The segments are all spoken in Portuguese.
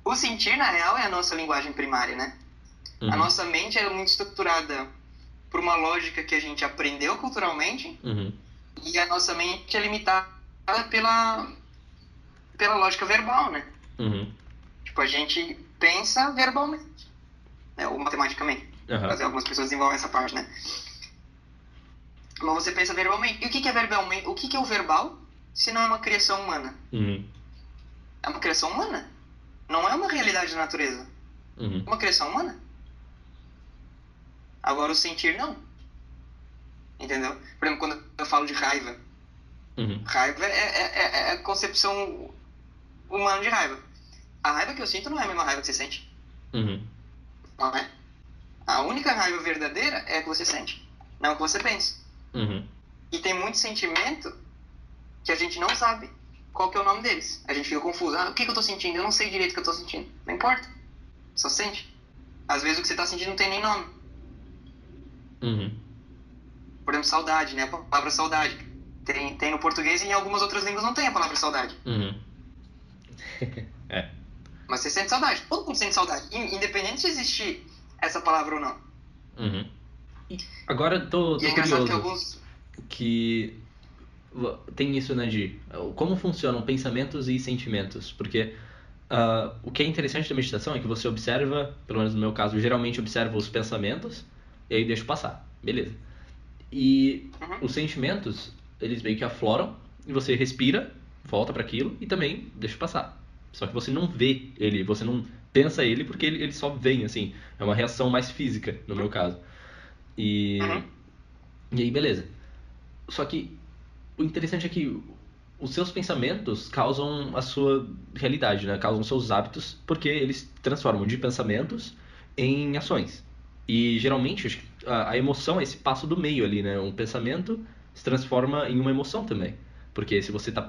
O sentir, na real, é a nossa linguagem primária, né? A nossa mente é muito estruturada por uma lógica que a gente aprendeu culturalmente, e a nossa mente é limitada pela lógica verbal, né? Tipo, a gente pensa verbalmente, né? Ou matematicamente. Algumas pessoas desenvolvem essa parte, né? Mas você pensa verbalmente. E o que é verbalmente? O que é o verbal se não é uma criação humana? É uma criação humana. Não é uma realidade da natureza. É uma criação humana. Agora, o sentir, não. Entendeu? Por exemplo, quando eu falo de raiva. Raiva é a concepção humana de raiva. A raiva que eu sinto não é a mesma raiva que você sente. Não é? A única raiva verdadeira é a que você sente. Não a que você pensa. E tem muito sentimento que a gente não sabe qual que é o nome deles. A gente fica confuso. O que eu tô sentindo? Eu não sei direito o que eu tô sentindo. Não importa. Só sente. Às vezes o que você tá sentindo não tem nem nome. Por exemplo, saudade, né? A palavra saudade. Tem no português e em algumas outras línguas não tem a palavra saudade. Mas você sente saudade. Todo mundo sente saudade. Independente se existir essa palavra ou não. Agora tô E é engraçado curioso que tem isso, né, de como funcionam pensamentos e sentimentos, porque o que é interessante da meditação é que você observa, pelo menos no meu caso, geralmente observa os pensamentos e aí deixa passar, beleza. E os sentimentos, eles meio que afloram e você respira, volta para aquilo e também deixa passar. Só que você não vê ele, você não pensa ele porque ele só vem, assim, é uma reação mais física, no meu caso. E aí, beleza. Só que o interessante é que os seus pensamentos causam a sua realidade, né? Causam seus hábitos, porque eles transformam de pensamentos em ações. E geralmente acho que a emoção é esse passo do meio ali, né? Um pensamento se transforma em uma emoção também. Porque se você está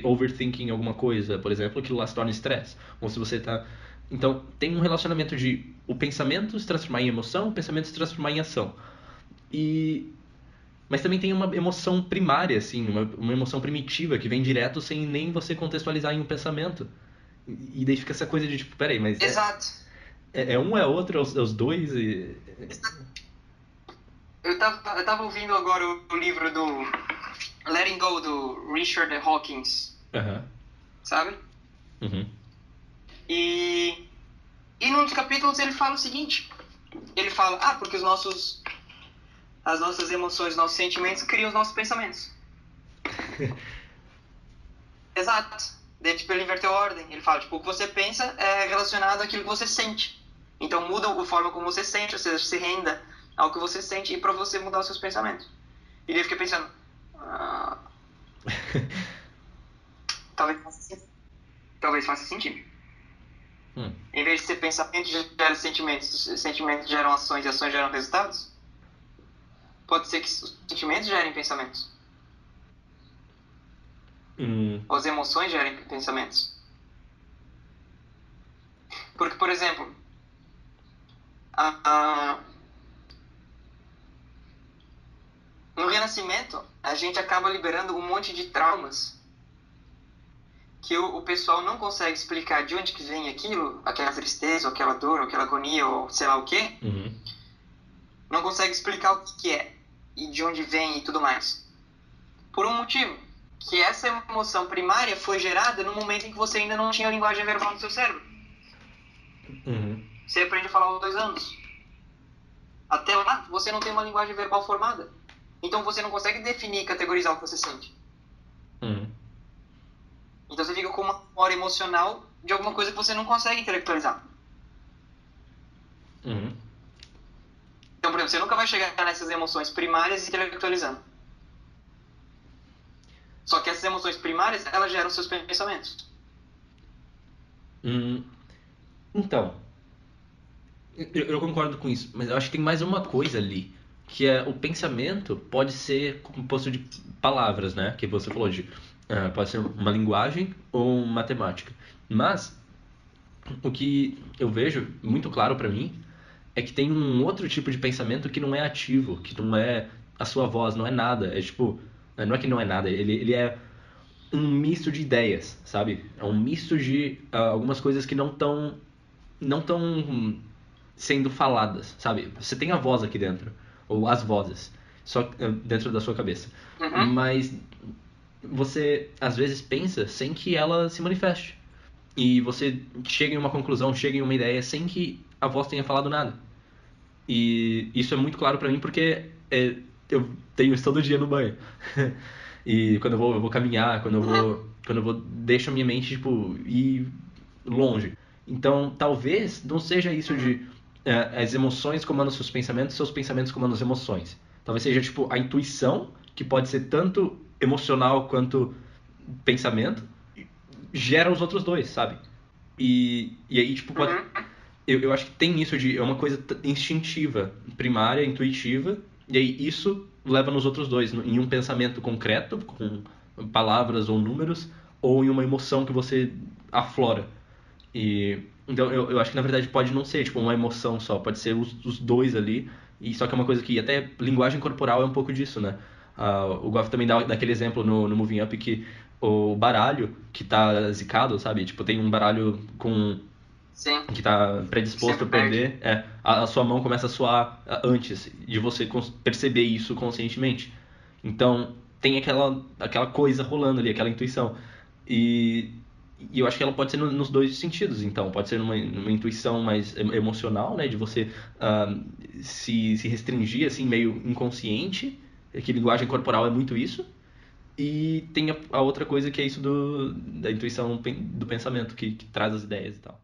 overthinking alguma coisa, por exemplo, aquilo lá se torna estresse. Ou se você está... Então, tem um relacionamento de o pensamento se transformar em emoção, o pensamento se transformar em ação. Mas também tem uma emoção primária, assim, uma emoção primitiva que vem direto sem nem você contextualizar em um pensamento. E daí fica essa coisa de tipo, peraí, mas exato. É um, é outro, é os dois e... Eu tava ouvindo agora o livro do Letting Go, do Richard Hawkins. Sabe? E num dos capítulos ele fala o seguinte. Ele fala, porque as nossas emoções, nossos sentimentos criam os nossos pensamentos. Exato. Daí, tipo, ele inverteu a ordem. Ele fala, tipo, o que você pensa é relacionado àquilo que você sente. Então muda a forma como você sente, ou seja, se renda ao que você sente e para você mudar os seus pensamentos. E daí eu fiquei pensando, talvez faça sentido. Em vez de ser pensamento gera sentimentos, sentimentos geram ações e ações geram resultados, pode ser que os sentimentos gerem pensamentos. Ou as emoções gerem pensamentos. Porque, por exemplo, no Renascimento, a gente acaba liberando um monte de traumas que o pessoal não consegue explicar de onde que vem aquilo, aquela tristeza, ou aquela dor, ou aquela agonia, ou sei lá o quê. Não consegue explicar o que é, e de onde vem e tudo mais. Por um motivo, que essa emoção primária foi gerada no momento em que você ainda não tinha a linguagem verbal no seu cérebro. Você aprende a falar aos 2 anos. Até lá, você não tem uma linguagem verbal formada. Então você não consegue definir e categorizar o que você sente. Então você fica com uma memória emocional de alguma coisa que você não consegue intelectualizar. Então, por exemplo, você nunca vai chegar nessas emoções primárias intelectualizando. Só que essas emoções primárias, elas geram seus pensamentos. Então, eu concordo com isso, mas eu acho que tem mais uma coisa ali, que é o pensamento pode ser composto de palavras, né? Que você falou de pode ser uma linguagem ou matemática. Mas o que eu vejo muito claro pra mim é que tem um outro tipo de pensamento que não é ativo, que não é a sua voz, não é nada. É tipo, não é que não é nada, ele é um misto de ideias, sabe? É um misto de algumas coisas que não tão sendo faladas, sabe? Você tem a voz aqui dentro, ou as vozes, só dentro da sua cabeça. Uhum. Mas você, às vezes, pensa sem que ela se manifeste. E você chega em uma conclusão, chega em uma ideia sem que a voz tenha falado nada. E isso é muito claro pra mim porque eu tenho isso todo dia no banho. E quando eu vou caminhar, quando eu vou, deixo a minha mente, tipo, ir longe. Então, talvez não seja isso de as emoções comandam seus pensamentos comandam as emoções. Talvez seja, tipo, a intuição, que pode ser tanto emocional quanto pensamento, gera os outros dois, sabe? E aí, tipo, pode, eu acho que tem isso de... É uma coisa instintiva, primária, intuitiva, e aí isso leva nos outros dois, em um pensamento concreto, com palavras ou números, ou em uma emoção que você aflora. Então eu acho que na verdade pode não ser tipo uma emoção só, pode ser os dois ali, e só que é uma coisa que até linguagem corporal é um pouco disso, né? O Goff também dá daquele exemplo no Moving Up que o baralho que tá zicado, sabe? Tipo, tem um baralho com Sim. que tá predisposto a perder, a sua mão começa a suar antes de você perceber isso conscientemente. Então, tem aquela coisa rolando ali, aquela intuição. E, e eu acho que ela pode ser nos dois sentidos, então. Pode ser numa intuição mais emocional, né? De você se restringir, assim, meio inconsciente. Que linguagem corporal é muito isso. E tem a outra coisa que é isso da intuição do pensamento, que traz as ideias e tal.